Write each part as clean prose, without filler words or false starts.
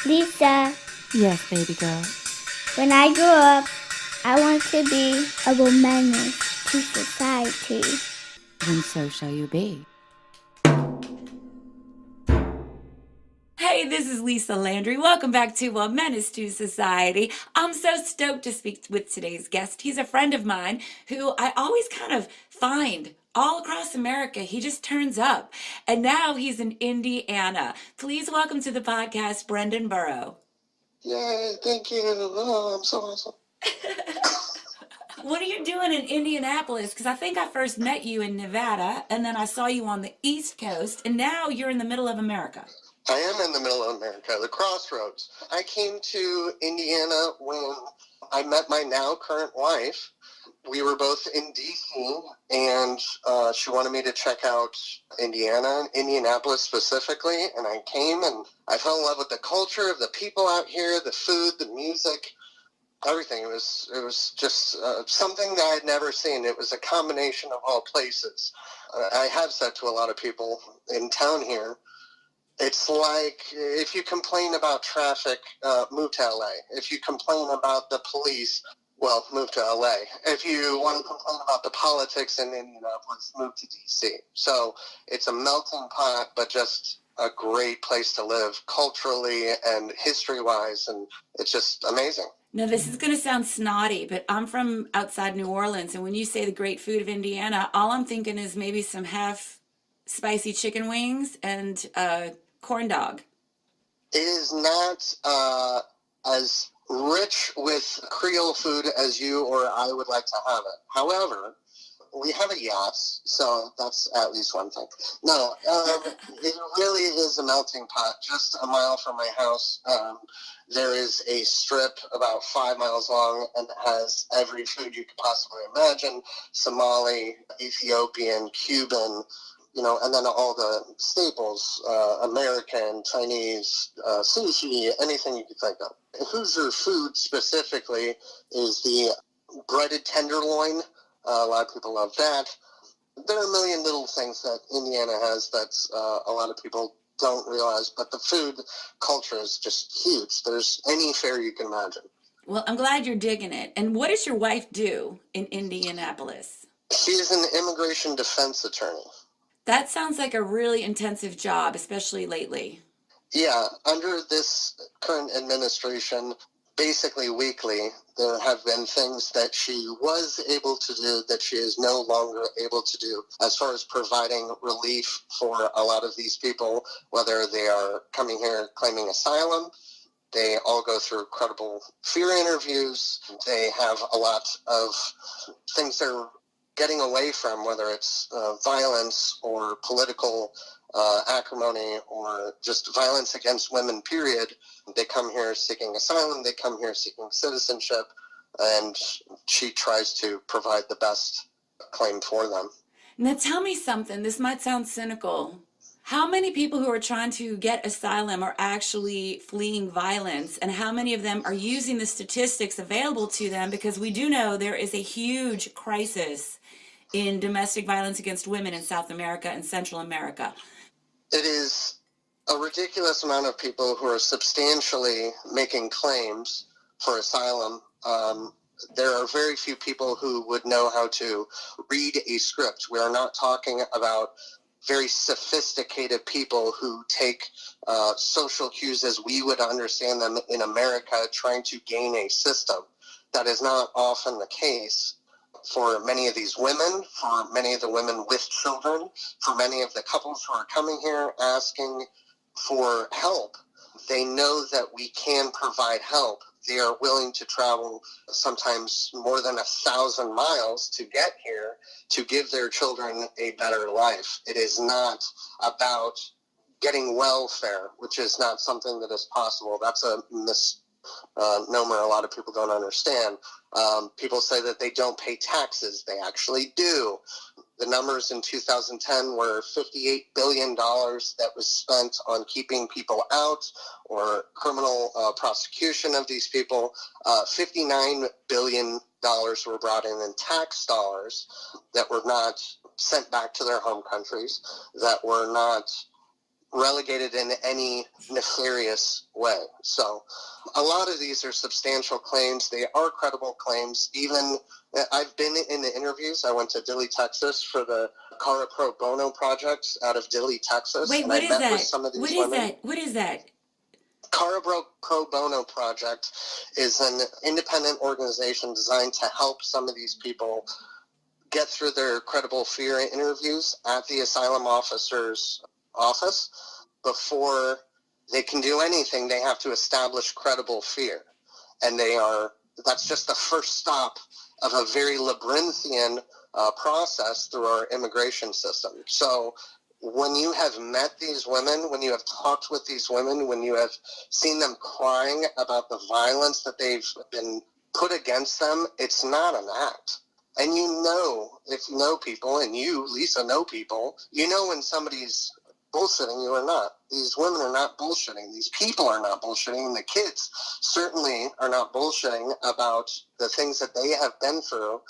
Lisa, Yes, baby girl. when I grow up, I want to be a woman to society. Then so shall you be. Hey, this is Lisa Landry. Welcome back to A Menace to Society. I'm so stoked to speak with today's guest. He's a friend of mine who I always kind of find all across America. He just turns up. And now he's in Indiana. Please welcome to the podcast, Brendan Burrow. Yay, thank you. Oh, I'm so awesome. What are you doing in Indianapolis? Because I think I first met you in Nevada, and then I saw you on the East Coast, and now you're in the middle of America. I am in the middle of America, the crossroads. I came to Indiana when I met my now current wife. We were both in D.C., and she wanted me to check out Indiana, Indianapolis specifically, and I came and I fell in love with the culture of the people out here, the food, the music, everything. It was just something that I had never seen. It was a combination of all places. I have said to a lot of people in town here, it's like if you complain about traffic, move to LA. If you complain about the police, well, move to LA. If you want to complain about the politics in Indianapolis, move to DC. So it's a melting pot, but just a great place to live culturally and history-wise, and it's just amazing. Now, this is going to sound snotty, but I'm from outside New Orleans, and when you say the great food of Indiana, all I'm thinking is maybe some half spicy chicken wings and corn dog. It is not as rich with Creole food as you or I would like to have it. However, we have a yacht, so that's at least one thing. No, it really is a melting pot. Just a mile from my house, there is a strip about 5 miles long and has every food you could possibly imagine: Somali, Ethiopian, Cuban, and then all the staples, American, Chinese, sushi, anything you could think of. Hoosier food specifically is the breaded tenderloin. A lot of people love that. There are a million little things that Indiana has that a lot of people don't realize, but the food culture is just huge. There's any fare you can imagine. Well, I'm glad you're digging it. And what does your wife do in Indianapolis? She's an immigration defense attorney. That sounds like a really intensive job, especially lately. Yeah, under this current administration, basically weekly, there have been things that she was able to do that she is no longer able to do as far as providing relief for a lot of these people, whether they are coming here claiming asylum. They all go through credible fear interviews. They have a lot of things they're getting away from, whether it's violence or political acrimony or just violence against women, period. They come here seeking asylum, they come here seeking citizenship, and she tries to provide the best claim for them. Now, tell me something. This might sound cynical. How many people who are trying to get asylum are actually fleeing violence, and how many of them are using the statistics available to them? Because we do know there is a huge crisis in domestic violence against women in South America and Central America. It is a ridiculous amount of people who are substantially making claims for asylum. There are very few people who would know how to read a script. We are not talking about very sophisticated people who take social cues as we would understand them in America, trying to gain a system. That is not often the case for many of these women, for many of the women with children, for many of the couples who are coming here asking for help. They know that we can provide help. They are willing to travel sometimes more than 1,000 miles to get here to give their children a better life. It is not about getting welfare, which is not something that is possible. That's a misnomer a lot of people don't understand. People say that they don't pay taxes. They actually do. The numbers in 2010 were $58 billion that was spent on keeping people out or criminal prosecution of these people. $59 billion were brought in tax dollars that were not sent back to their home countries, that were not relegated in any nefarious way. So a lot of these are substantial claims. They are credible claims. Even I've been in the interviews. I went to Dilley, Texas for the Cara Pro Bono project out of Dilley, Texas. Wait, and what I is met that? with some of these What is women. that? What is that? Cara Pro Bono project is an independent organization designed to help some of these people get through their credible fear interviews at the asylum officer's office. Before they can do anything, they have to establish credible fear. And that's just the first stop of a very labyrinthian process through our immigration system. So when you have met these women, when you have talked with these women, when you have seen them crying about the violence that they've been put against them, it's not an act. And you know, if you know people, and you, Lisa, know people, you know when somebody's bullshitting you or not. These women are not bullshitting. These people are not bullshitting. And the kids certainly are not bullshitting about the things that they have been through.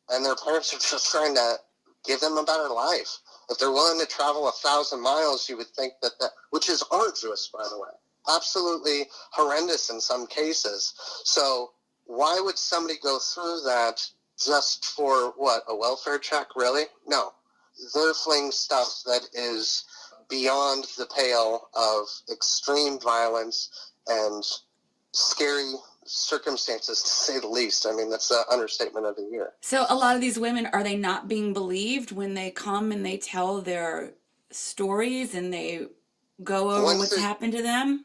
And their parents are just trying to give them a better life. If they're willing to travel 1,000 miles, you would think that, which is arduous, by the way, absolutely horrendous in some cases. So why would somebody go through that just for what, a welfare check, really? No. They're fleeing stuff that is beyond the pale of extreme violence and scary circumstances, to say the least. I mean, that's the understatement of the year. So a lot of these women, are they not being believed when they come and they tell their stories and they go over what's happened to them?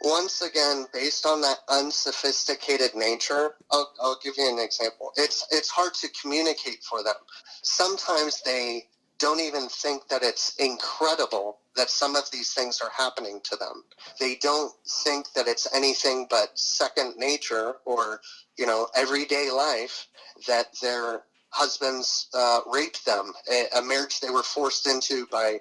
Once again, based on that unsophisticated nature, I'll give you an example. It's hard to communicate for them. Sometimes they don't even think that it's incredible that some of these things are happening to them. They don't think that it's anything but second nature or, everyday life, that their husbands raped them, a marriage they were forced into by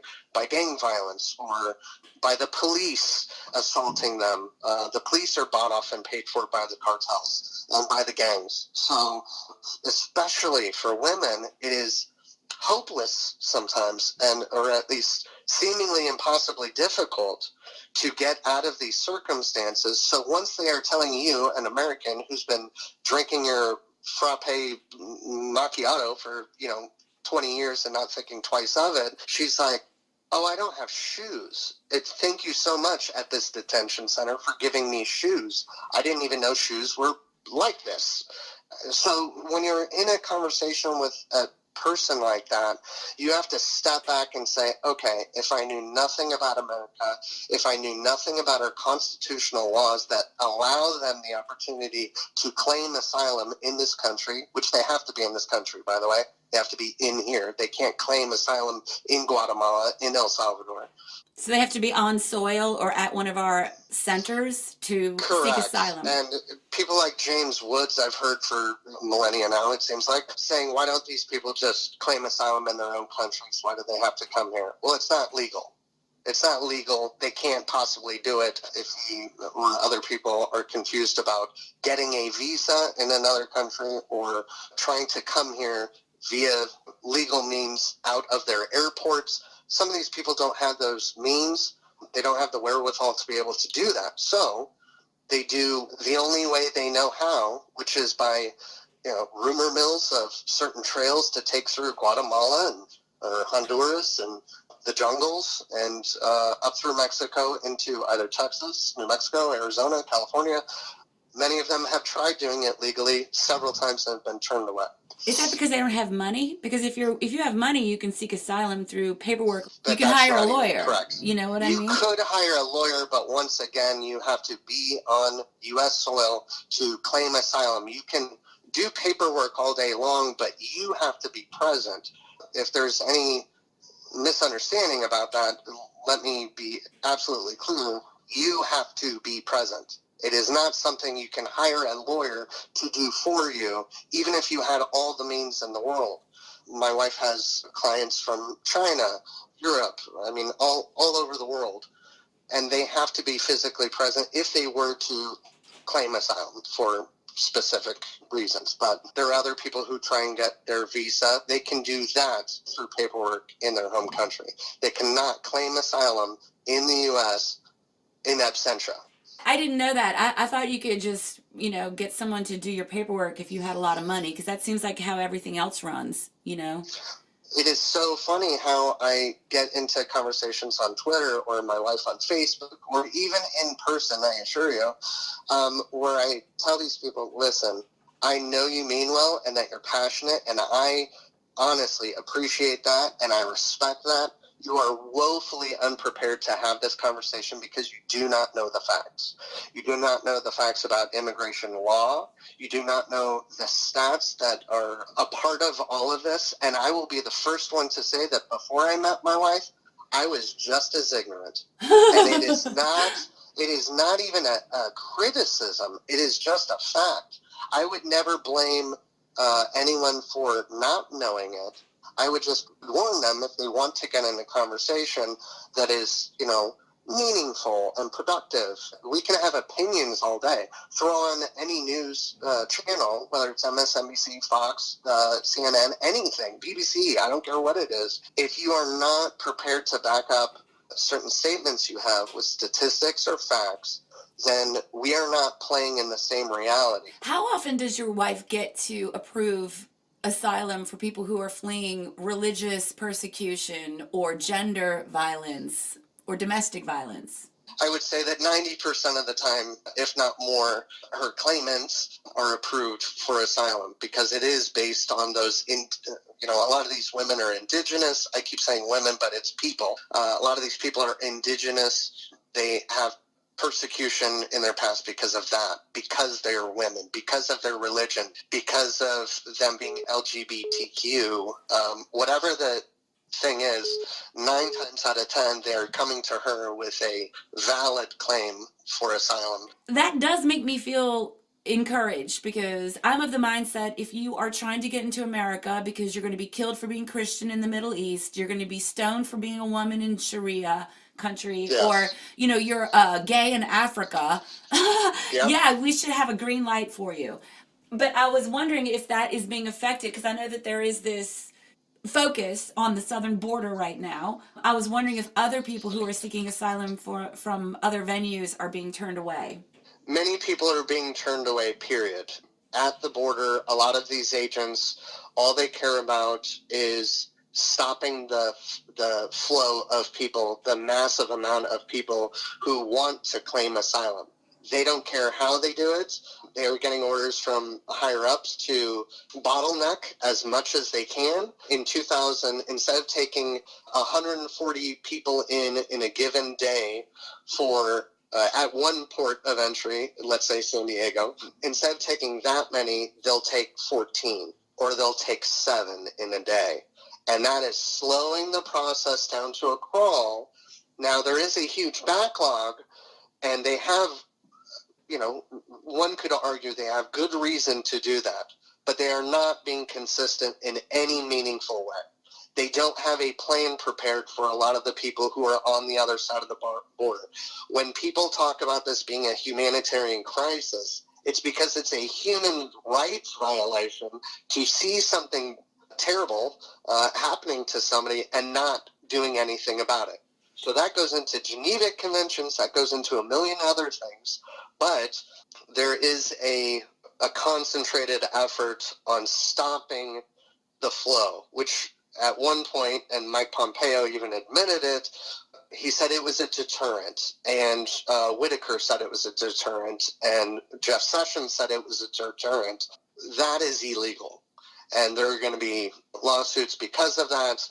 gang violence or by the police assaulting them. The police are bought off and paid for by the cartels and by the gangs. So especially for women, it is hopeless sometimes, or at least seemingly impossibly difficult to get out of these circumstances. So once they are telling you, an American who's been drinking your frappe macchiato for 20 years and not thinking twice of it, she's like, oh, I don't have shoes. Thank you so much at this detention center for giving me shoes. I didn't even know shoes were like this. So when you're in a conversation with a person like that, you have to step back and say, okay, if I knew nothing about America, if I knew nothing about our constitutional laws that allow them the opportunity to claim asylum in this country, which they have to be in this country, by the way, they have to be in here. They can't claim asylum in Guatemala, in El Salvador. So they have to be on soil or at one of our centers to seek asylum. And people like James Woods, I've heard for millennia now, it seems like, saying, why don't these people just claim asylum in their own countries? Why do they have to come here? Well, it's not legal. It's not legal. They can't possibly do it if he or other people are confused about getting a visa in another country or trying to come here via legal means out of their airports. Some of these people don't have those means. They don't have the wherewithal to be able to do that. So they do the only way they know how, which is by, rumor mills of certain trails to take through Guatemala or Honduras and the jungles and up through Mexico into either Texas, New Mexico, Arizona, California. Many of them have tried doing it legally several times and have been turned away. Is that because they don't have money? Because if you have money, you can seek asylum through paperwork. You can That's hire a not even lawyer. correct. You know what I mean? You could hire a lawyer, but once again, you have to be on U.S. soil to claim asylum. You can do paperwork all day long, but you have to be present. If there's any misunderstanding about that, let me be absolutely clear. You have to be present. It is not something you can hire a lawyer to do for you, even if you had all the means in the world. My wife has clients from China, Europe, all over the world, and they have to be physically present if they were to claim asylum for specific reasons. But there are other people who try and get their visa. They can do that through paperwork in their home country. They cannot claim asylum in the U.S. in absentia. I didn't know that. I thought you could just, get someone to do your paperwork if you had a lot of money, because that seems like how everything else runs. It is so funny how I get into conversations on Twitter or my wife on Facebook or even in person, I assure you, where I tell these people, listen, I know you mean well and that you're passionate, and I honestly appreciate that and I respect that. You are woefully unprepared to have this conversation because you do not know the facts. You do not know the facts about immigration law. You do not know the stats that are a part of all of this. And I will be the first one to say that before I met my wife, I was just as ignorant. And it is not even a criticism. It is just a fact. I would never blame anyone for not knowing it. I would just warn them if they want to get in a conversation that is, meaningful and productive. We can have opinions all day. Throw on any news channel, whether it's MSNBC, Fox, CNN, anything, BBC, I don't care what it is. If you are not prepared to back up certain statements you have with statistics or facts, then we are not playing in the same reality. How often does your wife get to approve asylum for people who are fleeing religious persecution or gender violence or domestic violence? I would say that 90% of the time, if not more, her claimants are approved for asylum because it is based on those, a lot of these women are indigenous. I keep saying women, but it's people. A lot of these people are indigenous. They have persecution in their past because of that, because they are women, because of their religion, because of them being LGBTQ, whatever the thing is, 9 times out of 10, they're coming to her with a valid claim for asylum. That does make me feel encouraged, because I'm of the mindset, if you are trying to get into America because you're going to be killed for being Christian in the Middle East, you're going to be stoned for being a woman in Sharia country, Yes. or you're gay in Africa, Yep. yeah, we should have a green light for you. But I was wondering if that is being affected, because I know that there is this focus on the southern border right now. I was wondering if other people who are seeking asylum from other venues are being turned away. Many people are being turned away, period. At the border, a lot of these agents, all they care about is stopping the flow of people, the massive amount of people who want to claim asylum. They don't care how they do it. They are getting orders from higher ups to bottleneck as much as they can. In 2000, instead of taking 140 people in a given day for at one port of entry, let's say San Diego, instead of taking that many, they'll take 14 or they'll take 7 in a day. And that is slowing the process down to a crawl. Now, there is a huge backlog, and they have, one could argue they have good reason to do that, but they are not being consistent in any meaningful way. They don't have a plan prepared for a lot of the people who are on the other side of the border. When people talk about this being a humanitarian crisis, it's because it's a human rights violation to see something terrible happening to somebody and not doing anything about it. So that goes into Geneva Conventions, that goes into a million other things, but there is a concentrated effort on stopping the flow, which at one point, and Mike Pompeo even admitted it, he said it was a deterrent, and Whitaker said it was a deterrent, and Jeff Sessions said it was a deterrent. That is illegal, and there are going to be lawsuits because of that.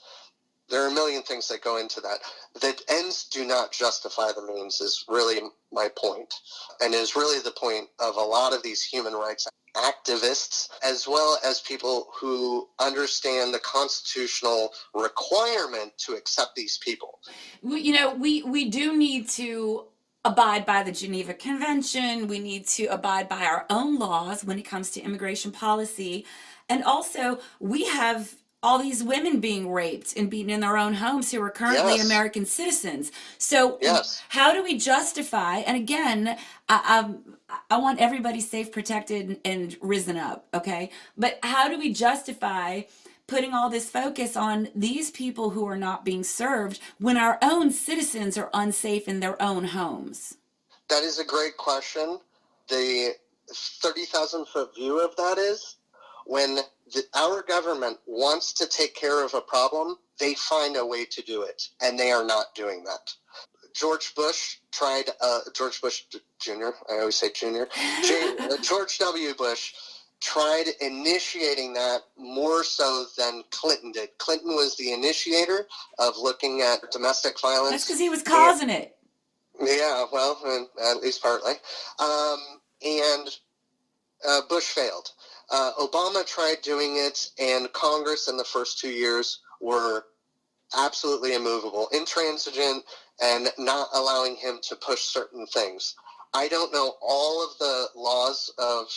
There are a million things that go into that. The ends do not justify the means is really my point, and is really the point of a lot of these human rights activists, as well as people who understand the constitutional requirement to accept these people. We do need to abide by the Geneva Convention. We need to abide by our own laws when it comes to immigration policy. And also, we have all these women being raped and beaten in their own homes who are currently Yes. American citizens. So Yes. how do we justify, and again, I want everybody safe, protected, and risen up, okay? But how do we justify putting all this focus on these people who are not being served when our own citizens are unsafe in their own homes? That is a great question. The 30,000 foot view of that is when our government wants to take care of a problem, they find a way to do it, and they are not doing that. George Bush tried, George Bush Jr., I always say Jr., George W. Bush tried initiating that more so than Clinton did. Clinton was the initiator of looking at domestic violence. That's because he was causing it. Yeah, well, at least partly. And Bush failed. Obama tried doing it, and Congress in the first 2 years were absolutely immovable, intransigent, and not allowing him to push certain things. I don't know all of the laws of,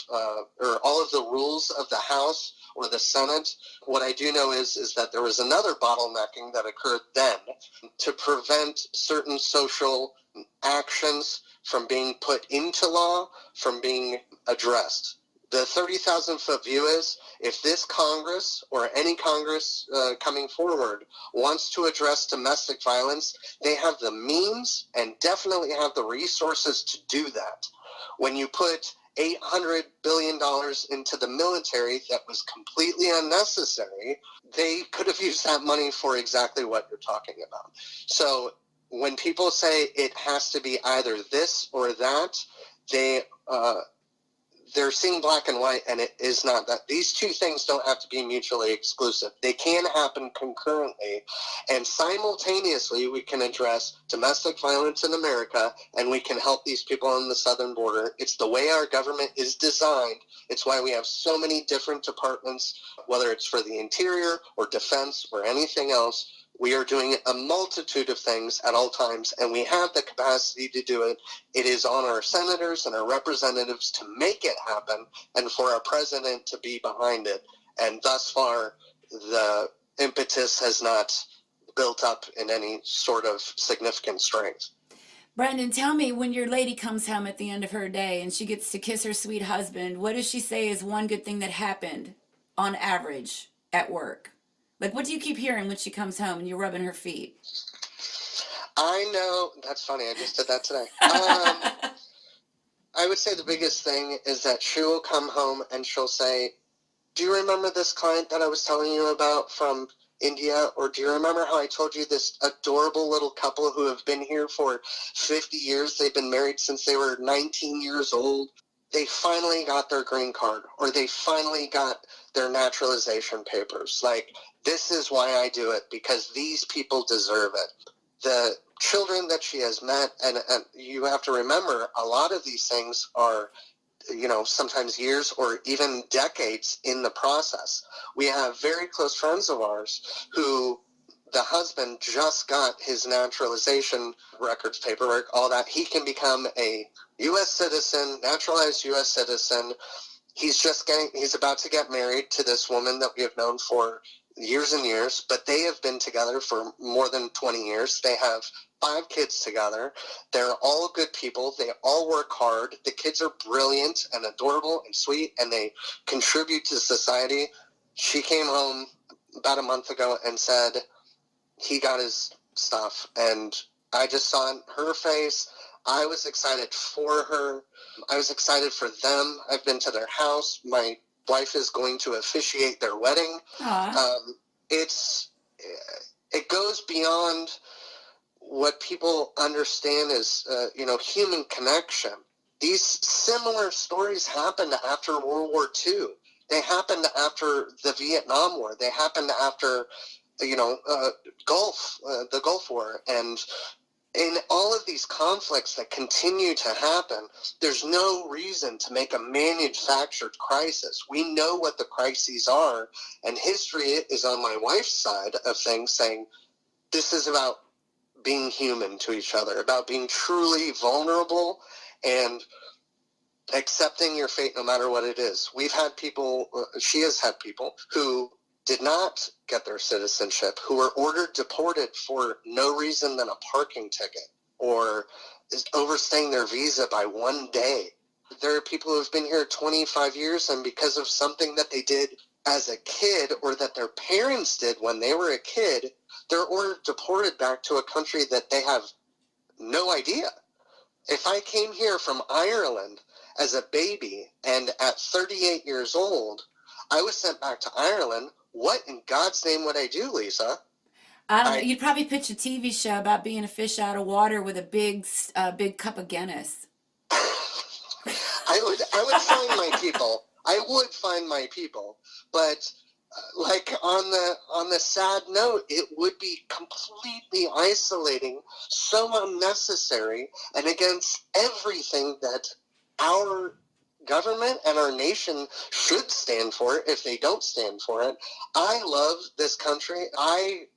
or all of the rules of the House or the Senate. What I do know is that there was another bottlenecking that occurred then to prevent certain social actions from being put into law, from being addressed. The 30,000 foot view is if this Congress or any Congress coming forward wants to address domestic violence, they have the means and definitely have the resources to do that. When you put $800 billion into the military that was completely unnecessary, they could have used that money for exactly what you're talking about. So when people say it has to be either this or that, they're seeing black and white, and it is not that. These two things don't have to be mutually exclusive. They can happen concurrently, and simultaneously we can address domestic violence in America, and we can help these people on the southern border. It's the way our government is designed. It's why we have so many different departments, whether it's for the interior or defense or anything else. We are doing a multitude of things at all times, and we have the capacity to do it. It is on our senators and our representatives to make it happen, and for our president to be behind it. And thus far, the impetus has not built up in any sort of significant strength. Brendan, tell me, when your lady comes home at the end of her day and she gets to kiss her sweet husband, what does she say is one good thing that happened on average at work? Like, what do you keep hearing when she comes home and you're rubbing her feet? I know, that's funny, I just did that today. I would say the biggest thing is that she will come home and she'll say, do you remember this client that I was telling you about from India? Or do you remember how I told you this adorable little couple who have been here for 50 years? They've been married since they were 19 years old. They finally got their green card, or they finally got their naturalization papers. Like, this is why I do it, because these people deserve it. The children that she has met, and you have to remember, a lot of these things are, sometimes years or even decades in the process. We have very close friends of ours who the husband just got his naturalization records, paperwork, all that. He can become a U.S. citizen, naturalized U.S. citizen. He's about to get married to this woman that we have known for years and years, but they have been together for more than 20 years. They have 5 kids together. They're all good people. They all work hard. The kids are brilliant and adorable and sweet, and they contribute to society. She came home about a month ago and said he got his stuff, and I just saw in her face. I was excited for her. I was excited for them. I've been to their house. My wife is going to officiate their wedding. It goes beyond what people understand as human connection. These similar stories happened after World War II. They happened after the Vietnam War. They happened after the Gulf War. And in all of these conflicts that continue to happen, there's no reason to make a manufactured crisis. We know what the crises are, and history is on my wife's side of things, saying this is about being human to each other, about being truly vulnerable and accepting your fate no matter what it is. She has had people who did not get their citizenship, who were ordered deported for no reason than a parking ticket or is overstaying their visa by 1 day. There are people who have been here 25 years, and because of something that they did as a kid or that their parents did when they were a kid, they're ordered deported back to a country that they have no idea. If I came here from Ireland as a baby and at 38 years old, I was sent back to Ireland, what in God's name would I do, Lisa? I don't know. You'd probably pitch a TV show about being a fish out of water with a big cup of Guinness. I would find my people. I would find my people, but like on the sad note, it would be completely isolating, so unnecessary, and against everything that our government and our nation should stand for if they don't stand for it. I love this country. I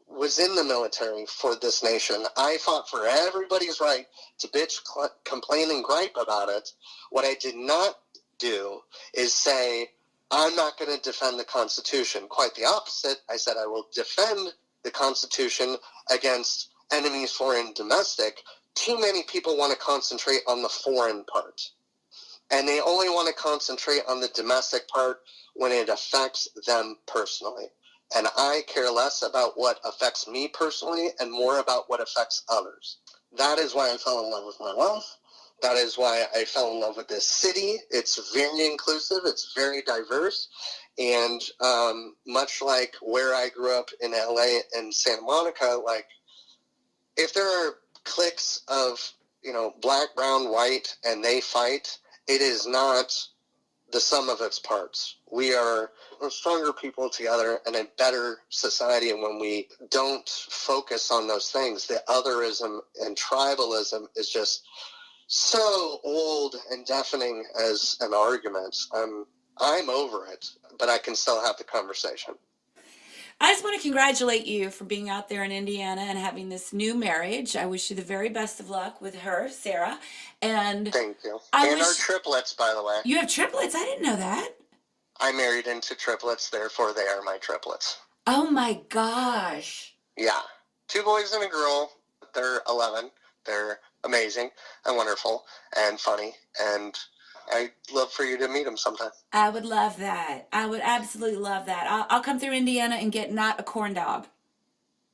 was in the military for this nation. I fought for everybody's right to bitch, complain, and gripe about it. What I did not do is say, I'm not going to defend the Constitution. Quite the opposite. I said I will defend the Constitution against enemies, foreign, domestic. Too many people want to concentrate on the foreign part. And they only want to concentrate on the domestic part when it affects them personally. And I care less about what affects me personally and more about what affects others. That is why I fell in love with my wife. That is why I fell in love with this city. It's very inclusive. It's very diverse. And much like where I grew up in LA and Santa Monica, like if there are cliques of, black, brown, white, and they fight, it is not the sum of its parts. We are stronger people together and a better society. And when we don't focus on those things, the otherism and tribalism is just so old and deafening as an argument. I'm over it, but I can still have the conversation. I just want to congratulate you for being out there in Indiana and having this new marriage. I wish you the very best of luck with her, Sarah. And thank you. Our triplets, by the way. You have triplets? I didn't know that. I married into triplets, therefore they are my triplets. Oh my gosh. Yeah. 2 boys and a girl. They're 11. They're amazing and wonderful and funny, and I'd love for you to meet them sometime. I would love that. I would absolutely love that. I'll come through Indiana and get not a corn dog.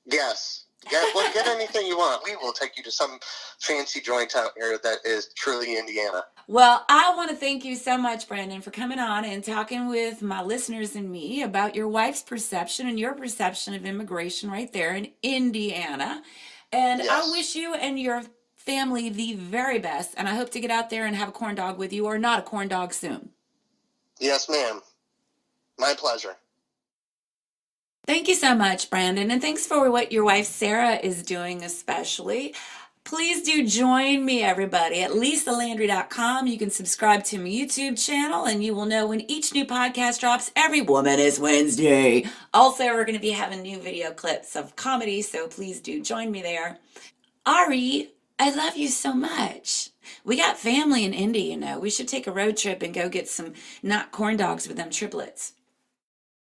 Yes. Get anything you want. We will take you to some fancy joint out here that is truly Indiana. Well, I want to thank you so much, Brandon, for coming on and talking with my listeners and me about your wife's perception and your perception of immigration right there in Indiana. And yes. I wish you and your family the very best, and I hope to get out there and have a corn dog with you, or not a corn dog, soon. Yes, ma'am. My pleasure. Thank you so much, Brandon, and thanks for what your wife Sarah is doing especially. Please do join me, everybody, at lisalandry.com. You can subscribe to my YouTube channel, and you will know when each new podcast drops every Woman is Wednesday. Also, we're going to be having new video clips of comedy, so please do join me there. Ari, I love you so much. We got family in Indy, We should take a road trip and go get some not corn dogs with them triplets.